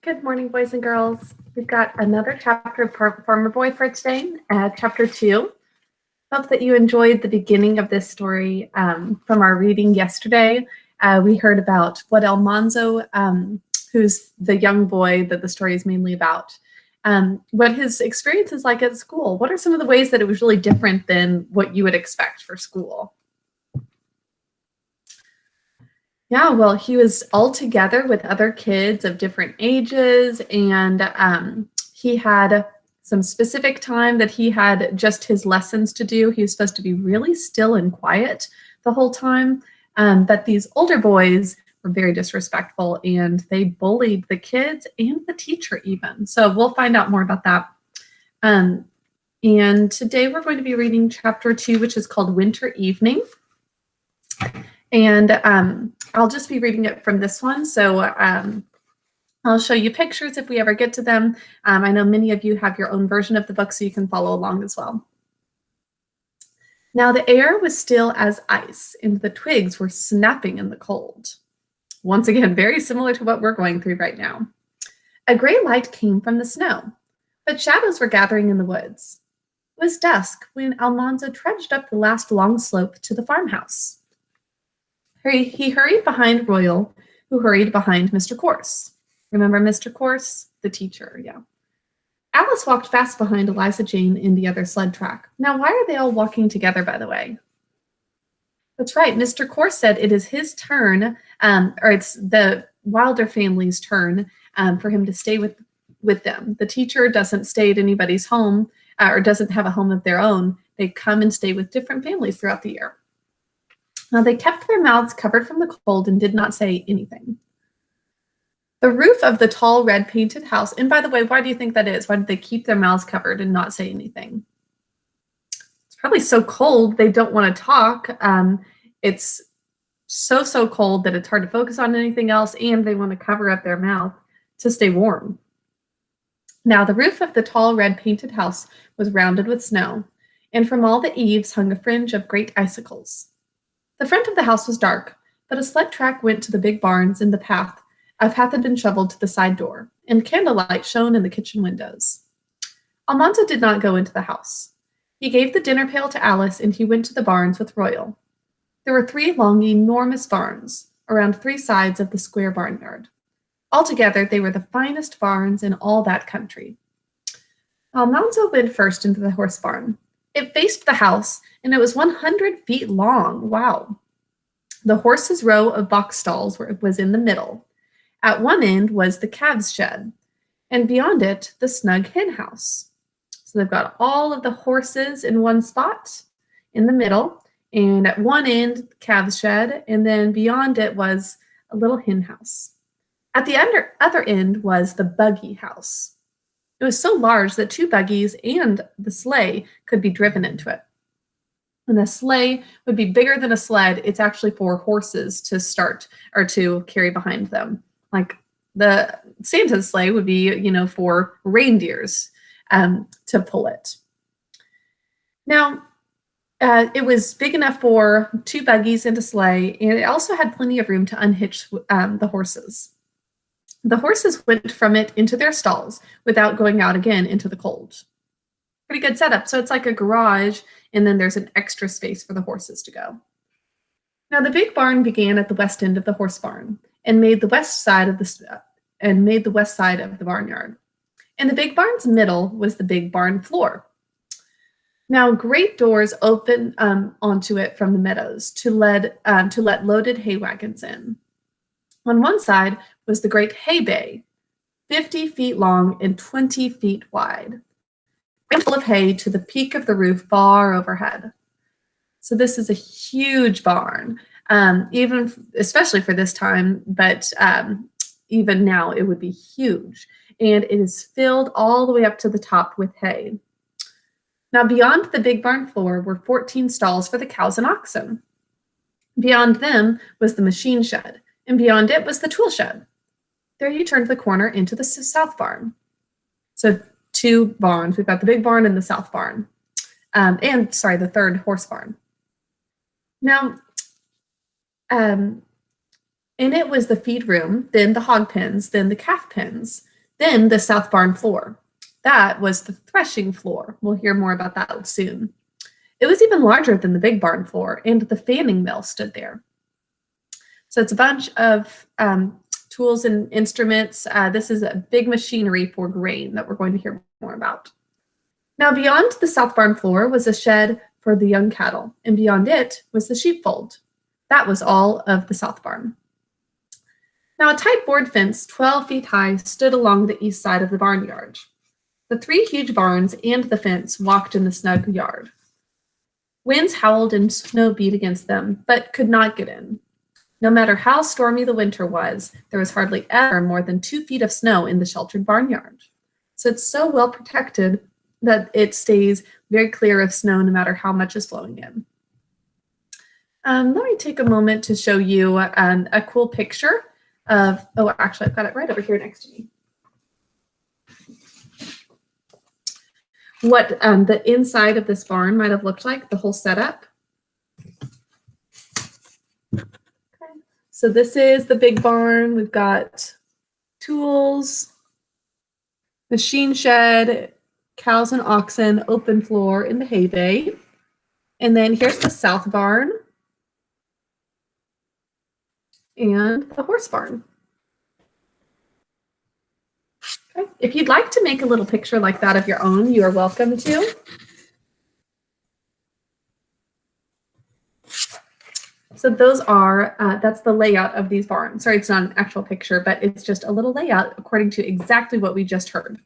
Good morning, boys and girls. We've got another chapter of Farmer Boy for today, chapter 2. Hope that you enjoyed the beginning of this story from our reading yesterday. We heard about what Almanzo, who's the young boy that the story is mainly about, what his experience is like at school. What are some of the ways that it was really different than what you would expect for school? Yeah, well, he was all together with other kids of different ages, and he had some specific time that he had just his lessons to do. He was supposed to be really still and quiet the whole time, but these older boys were very disrespectful, and they bullied the kids and the teacher even. So we'll find out more about that. And today we're going to be reading chapter 2, which is called Winter Evening. And I'll just be reading it from this one. So I'll show you pictures if we ever get to them. I know many of you have your own version of the book, so you can follow along as well. Now the air was still as ice, and the twigs were snapping in the cold. Once again, very similar to what we're going through right now. A gray light came from the snow, but shadows were gathering in the woods. It was dusk when Almanzo trudged up the last long slope to the farmhouse. He hurried behind Royal, who hurried behind Mr. Corse. Remember Mr. Corse? The teacher, yeah. Alice walked fast behind Eliza Jane in the other sled track. Now, why are they all walking together, by the way? That's right. Mr. Corse said it is his turn, or it's the Wilder family's turn for him to stay with them. The teacher doesn't stay at anybody's home or doesn't have a home of their own. They come and stay with different families throughout the year. Now, they kept their mouths covered from the cold and did not say anything. The roof of the tall red painted house, and by the way, why do you think that is? Why did they keep their mouths covered and not say anything? It's probably so cold they don't want to talk. It's so cold that it's hard to focus on anything else, and they want to cover up their mouth to stay warm. Now, the roof of the tall red painted house was rounded with snow, and from all the eaves hung a fringe of great icicles. The front of the house was dark, but a sled track went to the big barns, and a path had been shoveled to the side door, and candlelight shone in the kitchen windows. Almanzo did not go into the house. He gave the dinner pail to Alice, and he went to the barns with Royal. There were 3 long, enormous barns around 3 sides of the square barnyard. Altogether, they were the finest barns in all that country. Almanzo went first into the horse barn. It faced the house, and it was 100 feet long. Wow. The horses' row of box stalls was in the middle. At one end was the calves' shed, and beyond it, the snug hen house. So they've got all of the horses in one spot in the middle, and at one end, the calves' shed, and then beyond it was a little hen house. At the other end was the buggy house. It was so large that 2 buggies and the sleigh could be driven into it. And a sleigh would be bigger than a sled. It's actually for horses to start or to carry behind them. Like the Santa's sleigh would be, for reindeers to pull it. Now, it was big enough for 2 buggies and a sleigh, and it also had plenty of room to unhitch the horses. The horses went from it into their stalls without going out again into the cold. Pretty good setup. So it's like a garage, and then there's an extra space for the horses to go. Now the big barn began at the west end of the horse barn and made the west side of the barnyard. In the big barn's middle was the big barn floor. Now great doors opened onto it from the meadows to let loaded hay wagons in. On one side was the great hay bay, 50 feet long and 20 feet wide, full of hay to the peak of the roof far overhead. So this is a huge barn, especially for this time, but even now it would be huge. And it is filled all the way up to the top with hay. Now beyond the big barn floor were 14 stalls for the cows and oxen. Beyond them was the machine shed, and beyond it was the tool shed. There you turned the corner into the south barn. So 2 barns. We've got the big barn and the south barn. The third horse barn. Now, and it was the feed room, then the hog pens, then the calf pens, Then the south barn floor. That was the threshing floor. We'll hear more about that soon. It was even larger than the big barn floor, and the fanning mill stood there. So it's a bunch of tools and instruments. This is a big machinery for grain that we're going to hear more about. Now, beyond the south barn floor was a shed for the young cattle, and beyond it was the sheepfold. That was all of the south barn. Now, a tight board fence, 12 feet high, stood along the east side of the barnyard. The three huge barns and the fence walked in the snug yard. Winds howled and snow beat against them, but could not get in. No matter how stormy the winter was, there was hardly ever more than 2 feet of snow in the sheltered barnyard. So it's so well protected that it stays very clear of snow no matter how much is flowing in. Let me take a moment to show you a cool picture of, oh, actually, I've got it right over here next to me. What the inside of this barn might have looked like, the whole setup. Okay. So this is the big barn. We've got tools, machine shed, cows and oxen, open floor in the hay bay. And then here's the south barn and the horse barn. Okay. If you'd like to make a little picture like that of your own, you are welcome to. So those are, that's the layout of these barns. Sorry, it's not an actual picture, but it's just a little layout according to exactly what we just heard.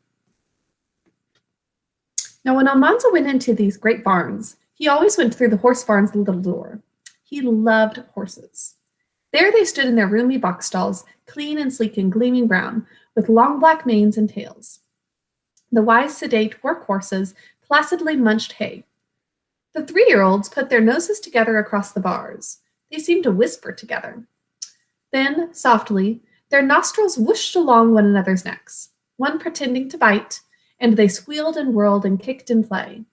Now, when Almanzo went into these great barns, he always went through the horse barn's little door. He loved horses. There they stood in their roomy box stalls, clean and sleek and gleaming brown, with long black manes and tails. The wise, sedate work horses placidly munched hay. The 3-year-olds put their noses together across the bars. They seemed to whisper together. Then, softly, their nostrils whooshed along one another's necks, one pretending to bite, and they squealed and whirled and kicked in play.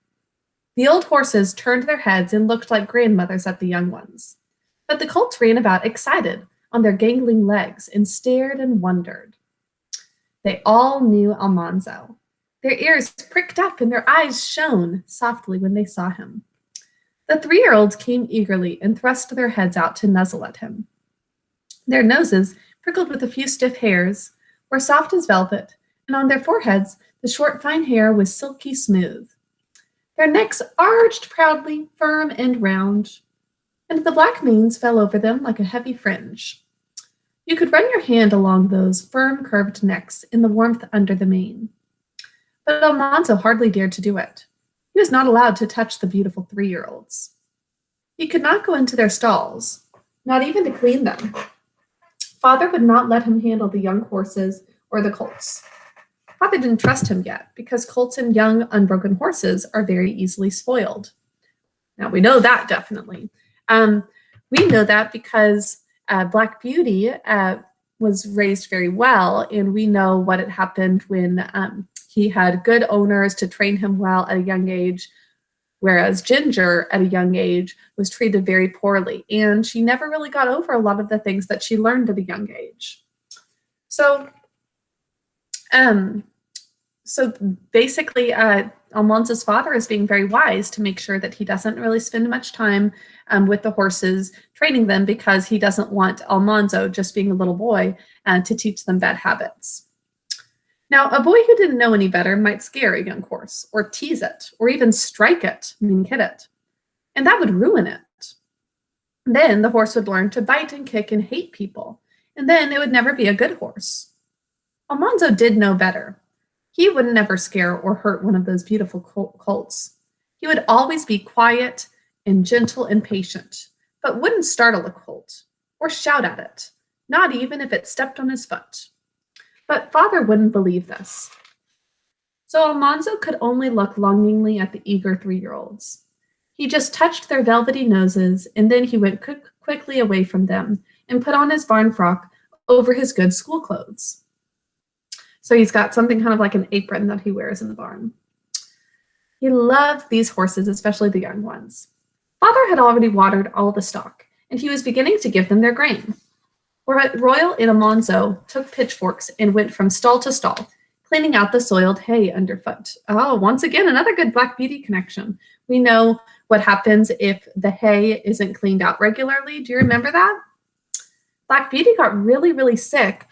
The old horses turned their heads and looked like grandmothers at the young ones. But the colts ran about excited on their gangling legs and stared and wondered. They all knew Almanzo. Their ears pricked up and their eyes shone softly when they saw him. The 3-year-olds came eagerly and thrust their heads out to nuzzle at him. Their noses, prickled with a few stiff hairs, were soft as velvet, and on their foreheads the short fine hair was silky smooth. Their necks arched proudly, firm and round, and the black manes fell over them like a heavy fringe. You could run your hand along those firm, curved necks in the warmth under the mane. But Almanzo hardly dared to do it. He was not allowed to touch the beautiful 3-year-olds. He could not go into their stalls, not even to clean them. Father would not let him handle the young horses or the colts. Father didn't trust him yet, because colts and young, unbroken horses are very easily spoiled. Now, we know that definitely. We know that because Black Beauty was raised very well, and we know what had happened when he had good owners to train him well at a young age, whereas Ginger, at a young age, was treated very poorly, and she never really got over a lot of the things that she learned at a young age. So basically, Almanzo's father is being very wise to make sure that he doesn't really spend much time with the horses, training them, because he doesn't want Almanzo, just being a little boy, to teach them bad habits. Now, a boy who didn't know any better might scare a young horse, or tease it, or even strike it, meaning hit it. And that would ruin it. Then the horse would learn to bite and kick and hate people, and then it would never be a good horse. Almanzo did know better. He would never scare or hurt one of those beautiful colts. He would always be quiet and gentle and patient, but wouldn't startle a colt or shout at it, not even if it stepped on his foot. But Father wouldn't believe this. So Almanzo could only look longingly at the eager 3-year-olds. He just touched their velvety noses, and then he went quickly away from them and put on his barn frock over his good school clothes. So he's got something kind of like an apron that he wears in the barn. He loved these horses, especially the young ones. Father had already watered all the stock, and he was beginning to give them their grain. Royal and Almanzo took pitchforks and went from stall to stall, cleaning out the soiled hay underfoot. Oh, once again, another good Black Beauty connection. We know what happens if the hay isn't cleaned out regularly. Do you remember that? Black Beauty got really, really sick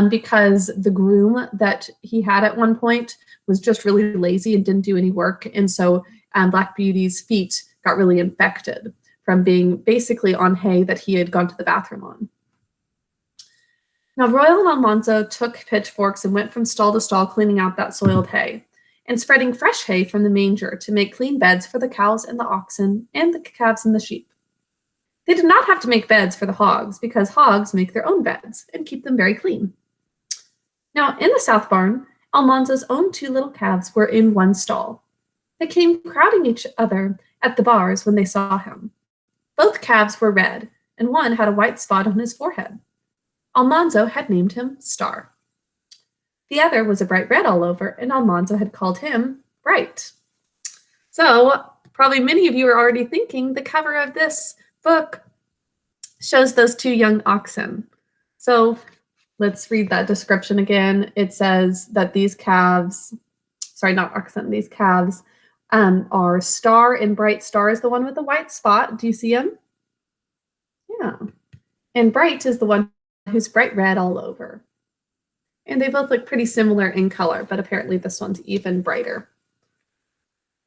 because the groom that he had at one point was just really lazy and didn't do any work. And so Black Beauty's feet got really infected from being basically on hay that he had gone to the bathroom on. Now, Royal and Almanzo took pitchforks and went from stall to stall cleaning out that soiled hay and spreading fresh hay from the manger to make clean beds for the cows and the oxen and the calves and the sheep. They did not have to make beds for the hogs because hogs make their own beds and keep them very clean. Now, in the south barn, Almanzo's own 2 little calves were in one stall. They came crowding each other at the bars when they saw him. Both calves were red, and one had a white spot on his forehead. Almanzo had named him Star. The other was a bright red all over, and Almanzo had called him Bright. So, probably many of you are already thinking the cover of this book shows those 2 young oxen. So, let's read that description again. It says that these calves, sorry, not oxen, these calves are Star and Bright. Star is the one with the white spot. Do you see him? Yeah. And Bright is the one who's bright red all over. And they both look pretty similar in color, but apparently this one's even brighter.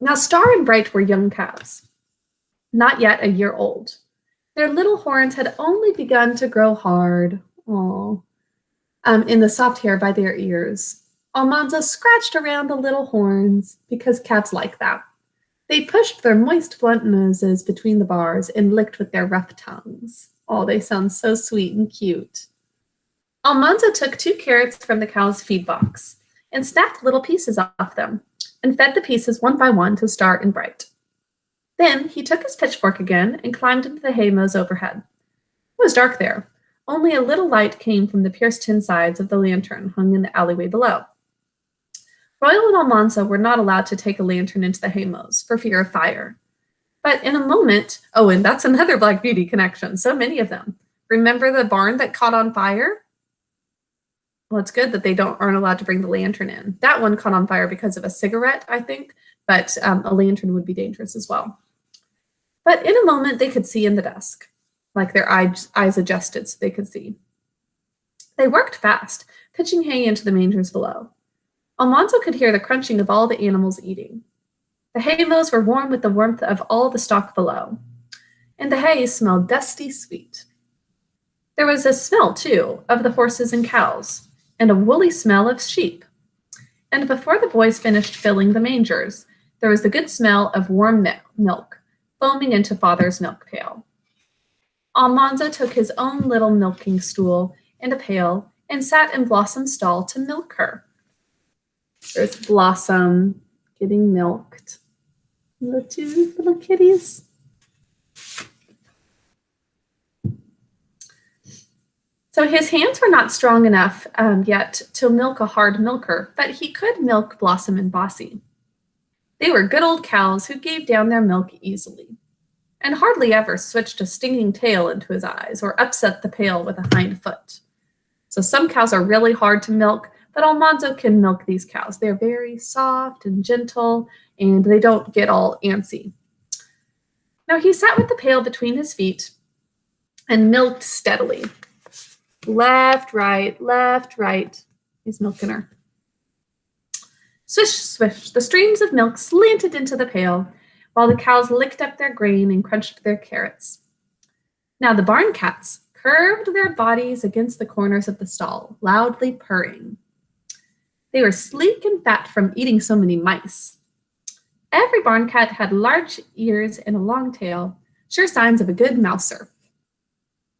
Now, Star and Bright were young calves, not yet a year old. Their little horns had only begun to grow hard, in the soft hair by their ears. Almanzo scratched around the little horns because calves like that. They pushed their moist, blunt noses between the bars and licked with their rough tongues. Oh, they sound so sweet and cute. Almanzo took 2 carrots from the cow's feed box and snapped little pieces off them and fed the pieces one by one to Star and Bright. Then he took his pitchfork again and climbed into the hay mows overhead. It was dark there. Only a little light came from the pierced tin sides of the lantern hung in the alleyway below. Royal and Almanzo were not allowed to take a lantern into the hay mows for fear of fire. But in a moment, oh, and that's another Black Beauty connection, so many of them. Remember the barn that caught on fire? Well, it's good that they aren't allowed to bring the lantern in. That one caught on fire because of a cigarette, I think, but a lantern would be dangerous as well. But in a moment, they could see in the dusk, like their eyes adjusted so they could see. They worked fast, pitching hay into the mangers below. Almanzo could hear the crunching of all the animals eating. The hay mows were warm with the warmth of all the stock below, and the hay smelled dusty sweet. There was a smell, too, of the horses and cows, and a woolly smell of sheep. And before the boys finished filling the mangers, there was the good smell of warm milk foaming into Father's milk pail. Almanzo took his own little milking stool and a pail and sat in Blossom's stall to milk her. There's Blossom getting milked. The 2 little kitties. So his hands were not strong enough yet to milk a hard milker, but he could milk Blossom and Bossy. They were good old cows who gave down their milk easily, and hardly ever switched a stinging tail into his eyes or upset the pail with a hind foot. So some cows are really hard to milk, but Almanzo can milk these cows. They're very soft and gentle, and they don't get all antsy. Now he sat with the pail between his feet and milked steadily. Left, right, he's milking her. Swish, swish, the streams of milk slanted into the pail, while the cows licked up their grain and crunched their carrots. Now the barn cats curved their bodies against the corners of the stall, loudly purring. They were sleek and fat from eating so many mice. Every barn cat had large ears and a long tail, sure signs of a good mouser.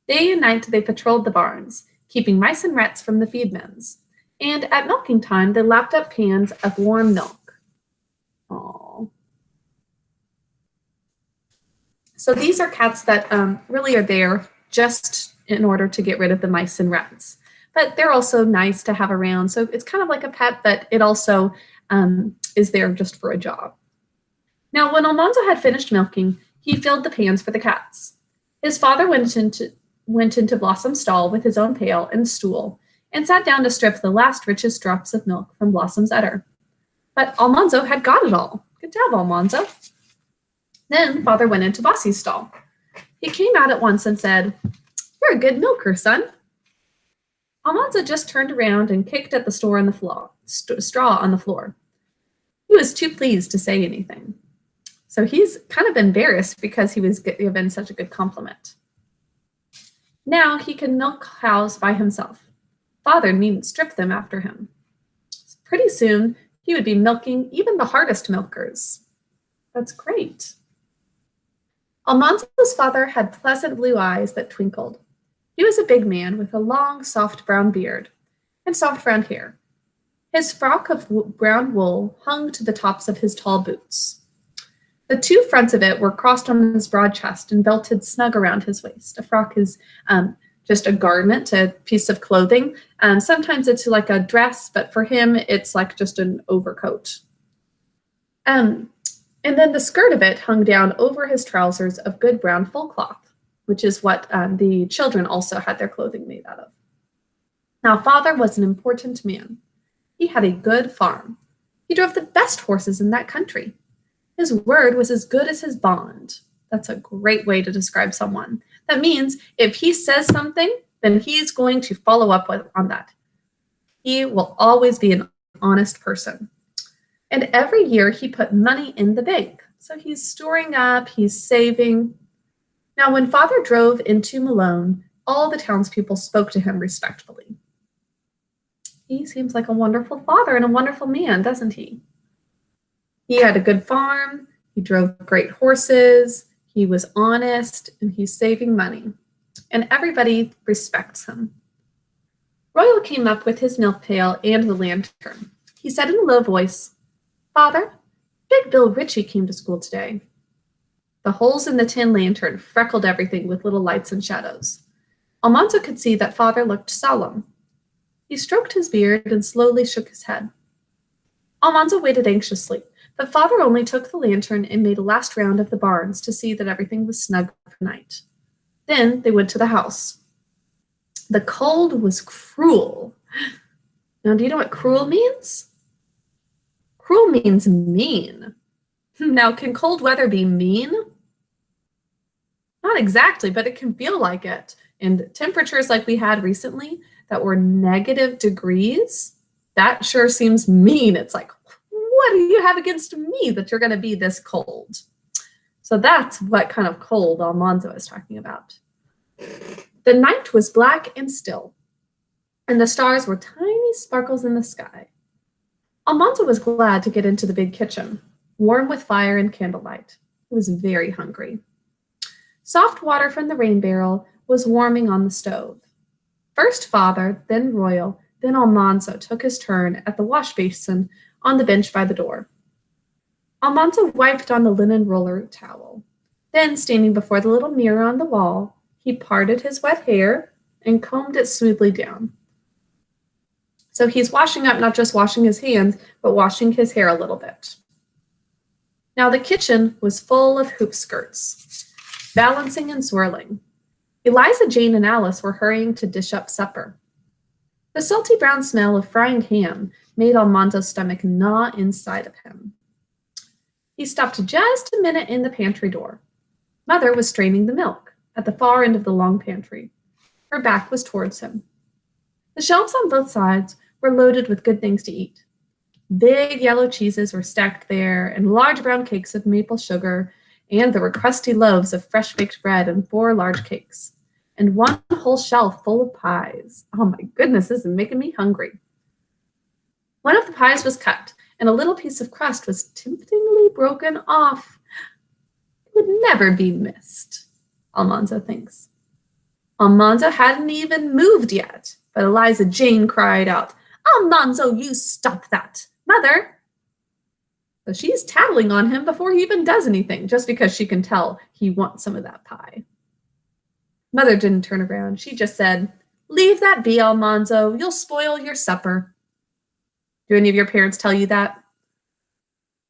Day and night they patrolled the barns, keeping mice and rats from the feed bins. And at milking time, they lapped up pans of warm milk. Aww. So these are cats that really are there just in order to get rid of the mice and rats. But they're also nice to have around. So it's kind of like a pet, but it also is there just for a job. Now, when Almanzo had finished milking, he filled the pans for the cats. His father went into Blossom's stall with his own pail and stool and sat down to strip the last richest drops of milk from Blossom's udder. But Almanzo had got it all. Good job, Almanzo. Then Father went into Bossy's stall. He came out at once and said, "You're a good milker, son." Almanzo just turned around and kicked at the straw on the floor. He was too pleased to say anything. So he's kind of embarrassed because he was given such a good compliment. Now he can milk cows by himself. Father needn't strip them after him. Pretty soon, he would be milking even the hardest milkers. That's great. Almanzo's father had pleasant blue eyes that twinkled. He was a big man with a long, soft brown beard and soft brown hair. His frock of brown wool hung to the tops of his tall boots. The two fronts of it were crossed on his broad chest and belted snug around his waist. A frock is just a garment, a piece of clothing. Sometimes it's like a dress, but for him, it's like just an overcoat. And then the skirt of it hung down over his trousers of good brown full cloth, which is what the children also had their clothing made out of. Now, Father was an important man. He had a good farm. He drove the best horses in that country. His word was as good as his bond. That's a great way to describe someone. That means if he says something, then he's going to follow up on that. He will always be an honest person. And every year he put money in the bank. So he's storing up, he's saving. Now, when Father drove into Malone, all the townspeople spoke to him respectfully. He seems like a wonderful father and a wonderful man, doesn't he? He had a good farm, he drove great horses, he was honest, and he's saving money. And everybody respects him. Royal came up with his milk pail and the lantern. He said in a low voice, "Father, Big Bill Ritchie came to school today." The holes in the tin lantern freckled everything with little lights and shadows. Almanzo could see that Father looked solemn. He stroked his beard and slowly shook his head. Almanzo waited anxiously, but Father only took the lantern and made a last round of the barns to see that everything was snug for the night. Then they went to the house. The cold was cruel. Now, do you know what cruel means? Cruel means mean. Now, can cold weather be mean? Not exactly, but it can feel like it. And temperatures like we had recently that were negative degrees, that sure seems mean. It's like, what do you have against me that you're going to be this cold? So that's what kind of cold Almanzo is talking about. The night was black and still, and the stars were tiny sparkles in the sky. Almanzo was glad to get into the big kitchen, warm with fire and candlelight. He was very hungry. Soft water from the rain barrel was warming on the stove. First Father, then Royal, then Almanzo took his turn at the wash basin on the bench by the door. Almanzo wiped on the linen roller towel. Then, standing before the little mirror on the wall, he parted his wet hair and combed it smoothly down. So he's washing up, not just washing his hands, but washing his hair a little bit. Now the kitchen was full of hoop skirts, balancing and swirling. Eliza, Jane, and Alice were hurrying to dish up supper. The salty brown smell of frying ham made Almanzo's stomach gnaw inside of him. He stopped just a minute in the pantry door. Mother was straining the milk at the far end of the long pantry. Her back was towards him. The shelves on both sides were loaded with good things to eat. Big yellow cheeses were stacked there, and large brown cakes of maple sugar, and there were crusty loaves of fresh-baked bread and 4 large cakes, and one whole shelf full of pies. Oh my goodness, this is making me hungry. One of the pies was cut, and a little piece of crust was temptingly broken off. It would never be missed, Almanzo thinks. Almanzo hadn't even moved yet, but Eliza Jane cried out, "Almanzo, you stop that! Mother!" So she's tattling on him before he even does anything, just because she can tell he wants some of that pie. Mother didn't turn around. She just said, "Leave that be, Almanzo. You'll spoil your supper." Do any of your parents tell you that?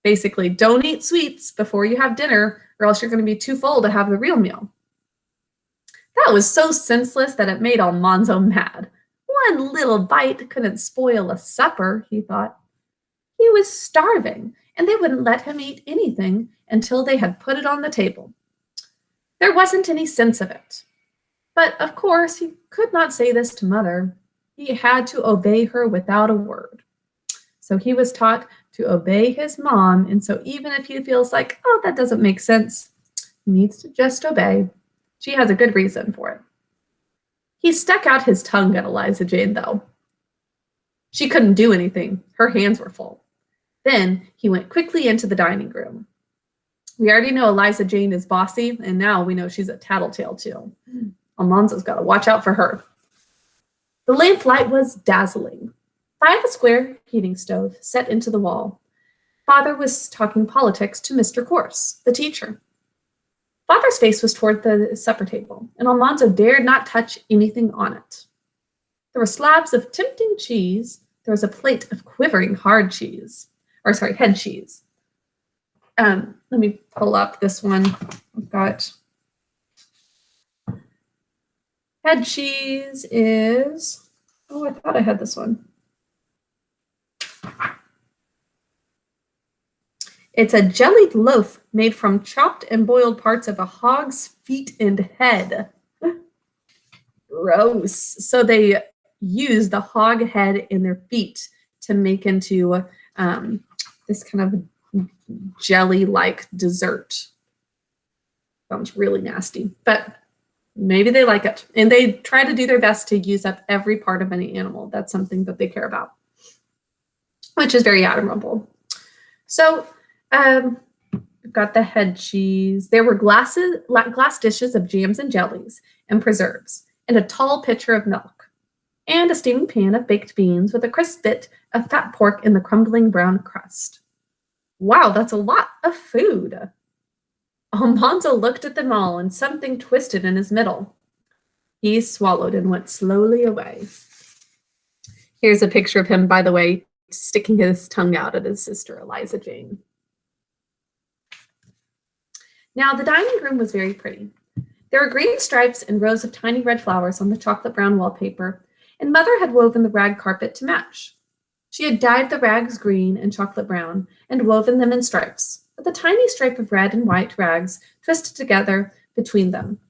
Basically, don't eat sweets before you have dinner, or else you're going to be too full to have the real meal. That was so senseless that it made Almanzo mad. one little bite couldn't spoil a supper, he thought. He was starving, and they wouldn't let him eat anything until they had put it on the table. There wasn't any sense of it. But of course, he could not say this to Mother. He had to obey her without a word. So he was taught to obey his mom, and so even if he feels like, oh, that doesn't make sense, he needs to just obey. She has a good reason for it. He stuck out his tongue at Eliza Jane, though. She couldn't do anything. Her hands were full. Then he went quickly into the dining room. We already know Eliza Jane is bossy, and now we know she's a tattletale too. Almanzo's got to watch out for her. The lamplight was dazzling. By the square heating stove set into the wall, Father was talking politics to Mr. Corse, the teacher. Father's face was toward the supper table, and Almanzo dared not touch anything on it. There were slabs of tempting cheese. There was a plate of quivering head cheese. Let me pull up this one. I've got head cheese is, oh, I thought I had this one. It's a jellied loaf made from chopped and boiled parts of a hog's feet and head. Gross. So they use the hog head and their feet to make into this kind of jelly-like dessert. Sounds really nasty, but maybe they like it. And they try to do their best to use up every part of any animal. That's something that they care about, which is very admirable. So we've got the head cheese. There were glass dishes of jams and jellies and preserves, and a tall pitcher of milk, and a steaming pan of baked beans with a crisp bit of fat pork in the crumbling brown crust. Wow, that's a lot of food. Almanzo looked at them all, and something twisted in his middle. He swallowed and went slowly away. Here's a picture of him, by the way, sticking his tongue out at his sister, Eliza Jane. Now, the dining room was very pretty. There were green stripes and rows of tiny red flowers on the chocolate brown wallpaper, and Mother had woven the rag carpet to match. She had dyed the rags green and chocolate brown and woven them in stripes, with a tiny stripe of red and white rags twisted together between them.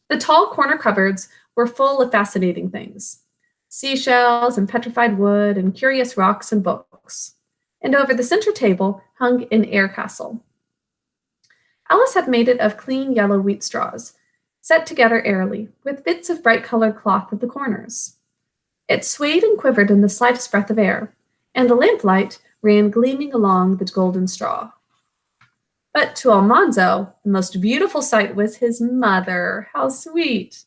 The tall corner cupboards were full of fascinating things: seashells and petrified wood and curious rocks and books. And over the center table hung an air castle. Alice had made it of clean yellow wheat straws, set together airily, with bits of bright-colored cloth at the corners. It swayed and quivered in the slightest breath of air, and the lamplight ran gleaming along the golden straw. But to Almanzo, the most beautiful sight was his mother. How sweet!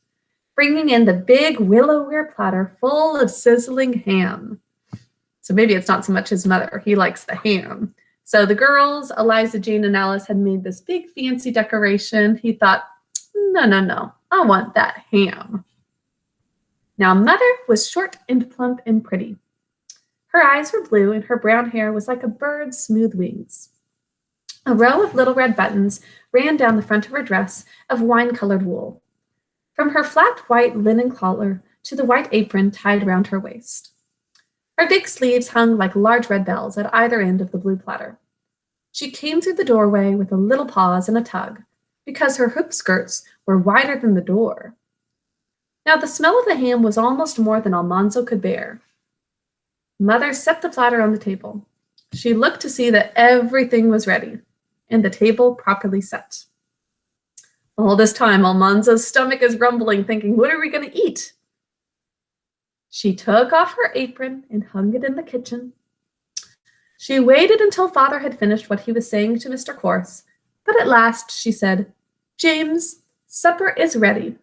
Bringing in the big willowware platter full of sizzling ham. So maybe it's not so much his mother. He likes the ham. So the girls, Eliza Jane and Alice, had made this big fancy decoration. He thought, no, I want that ham. Now, Mother was short and plump and pretty. Her eyes were blue, and her brown hair was like a bird's smooth wings. A row of little red buttons ran down the front of her dress of wine-colored wool, from her flat white linen collar to the white apron tied around her waist. Her big sleeves hung like large red bells at either end of the blue platter. She came through the doorway with a little pause and a tug, because her hoop skirts were wider than the door. Now the smell of the ham was almost more than Almanzo could bear. Mother set the platter on the table. She looked to see that everything was ready, and the table properly set. All this time, Almanzo's stomach is rumbling, thinking, what are we going to eat? She took off her apron and hung it in the kitchen. She waited until Father had finished what he was saying to Mr. Corse, but at last she said, James, supper is ready.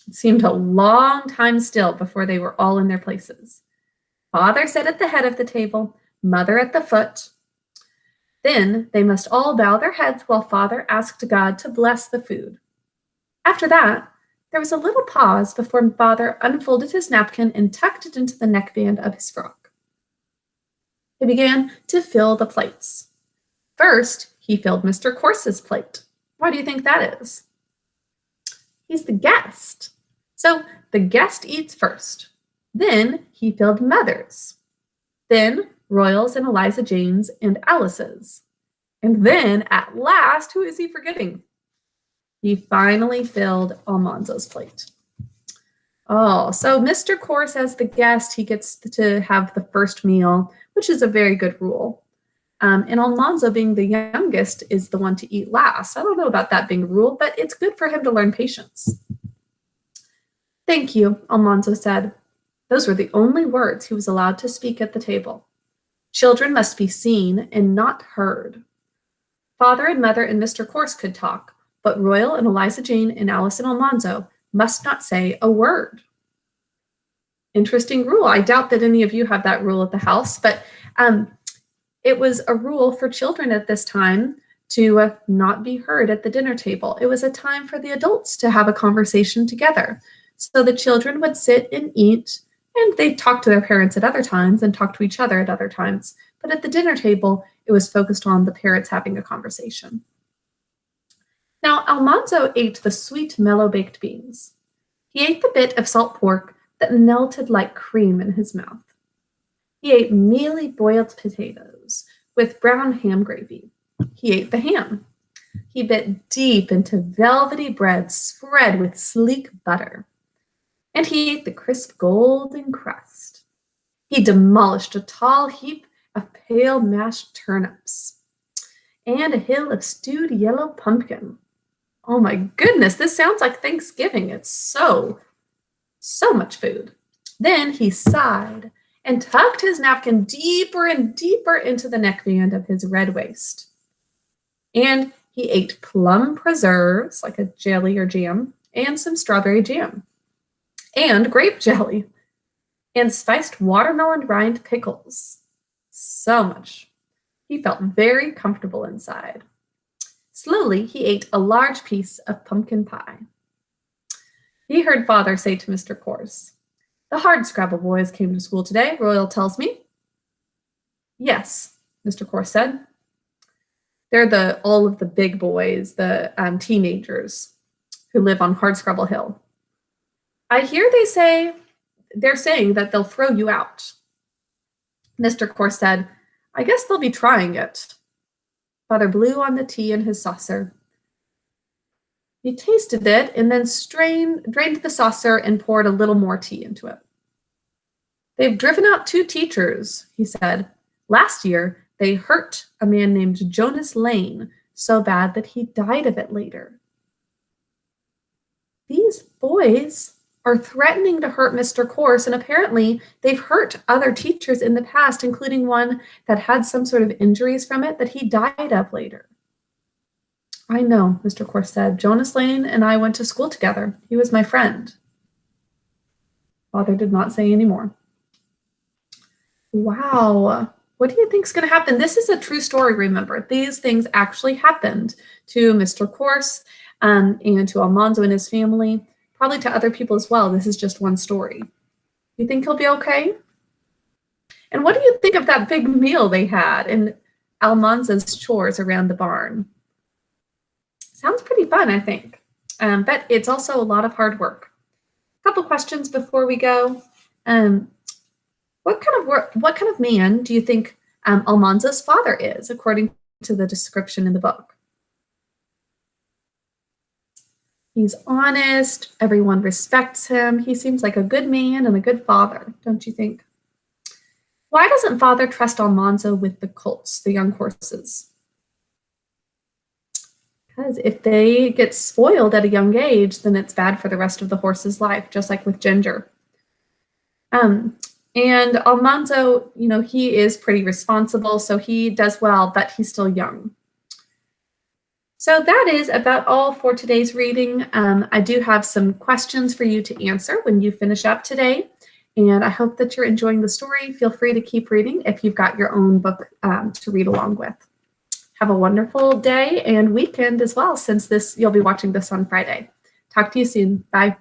It seemed a long time still before they were all in their places. Father sat at the head of the table, Mother at the foot. Then they must all bow their heads while Father asked God to bless the food. After that, there was a little pause before Father unfolded his napkin and tucked it into the neckband of his frock. He began to fill the plates. First, he filled Mr. Corse's plate. Why do you think that is? He's the guest. So the guest eats first. Then he filled Mother's. Then Royal's and Eliza Jane's and Alice's. And then, at last, who is he forgetting? He finally filled Almanzo's plate. Oh, so Mr. Corse, as the guest, he gets to have the first meal, which is a very good rule. And Almanzo, being the youngest, is the one to eat last. I don't know about that being a rule, but it's good for him to learn patience. Thank you, Almanzo said. Those were the only words he was allowed to speak at the table. Children must be seen and not heard. Father and Mother and Mr. Corse could talk, but Royal and Eliza Jane and Alice and Almanzo must not say a word. Interesting rule. I doubt that any of you have that rule at the house, but it was a rule for children at this time to not be heard at the dinner table. It was a time for the adults to have a conversation together. So the children would sit and eat, and they'd talk to their parents at other times and talk to each other at other times. But at the dinner table, it was focused on the parents having a conversation. Now, Almanzo ate the sweet, mellow-baked beans. He ate the bit of salt pork that melted like cream in his mouth. He ate mealy boiled potatoes with brown ham gravy. He ate the ham. He bit deep into velvety bread spread with sleek butter. And he ate the crisp golden crust. He demolished a tall heap of pale mashed turnips and a hill of stewed yellow pumpkin. Oh my goodness, this sounds like Thanksgiving. It's so much food. Then he sighed and tucked his napkin deeper and deeper into the neckband of his red waist. And he ate plum preserves, like a jelly or jam, and some strawberry jam, and grape jelly, and spiced watermelon rind pickles. So much. He felt very comfortable inside. Slowly, he ate a large piece of pumpkin pie. He heard Father say to Mr. Corse, "The Hardscrabble boys came to school today, Royal tells me." "Yes," Mr. Corse said. They're all of the big boys, the teenagers who live on Hardscrabble Hill. "I hear they're saying that they'll throw you out." Mr. Corse said, "I guess they'll be trying it." Father blew on the tea in his saucer. He tasted it and then drained the saucer and poured a little more tea into it. "They've driven out 2 teachers," he said. "Last year, they hurt a man named Jonas Lane so bad that he died of it later." These boys are threatening to hurt Mr. Corse, and apparently they've hurt other teachers in the past, including one that had some sort of injuries from it that he died of later. "I know," Mr. Corse said. "Jonas Lane and I went to school together. He was my friend." Father did not say any more. Wow. What do you think is going to happen? This is a true story, remember. These things actually happened to Mr. Corse and to Almanzo and his family. Probably to other people as well. This is just one story. You think he'll be okay? And what do you think of that big meal they had and Almanzo's chores around the barn? Sounds pretty fun, I think. But it's also a lot of hard work. A couple questions before we go. What kind of man do you think Almanzo's father is, according to the description in the book? He's honest, everyone respects him. He seems like a good man and a good father, don't you think? Why doesn't Father trust Almanzo with the colts, the young horses? Because if they get spoiled at a young age, then it's bad for the rest of the horse's life, just like with Ginger. And Almanzo, he is pretty responsible, so he does well, but he's still young. So that is about all for today's reading. I do have some questions for you to answer when you finish up today, and I hope that you're enjoying the story. Feel free to keep reading if you've got your own book to read along with. Have a wonderful day and weekend as well, since you'll be watching this on Friday. Talk to you soon. Bye.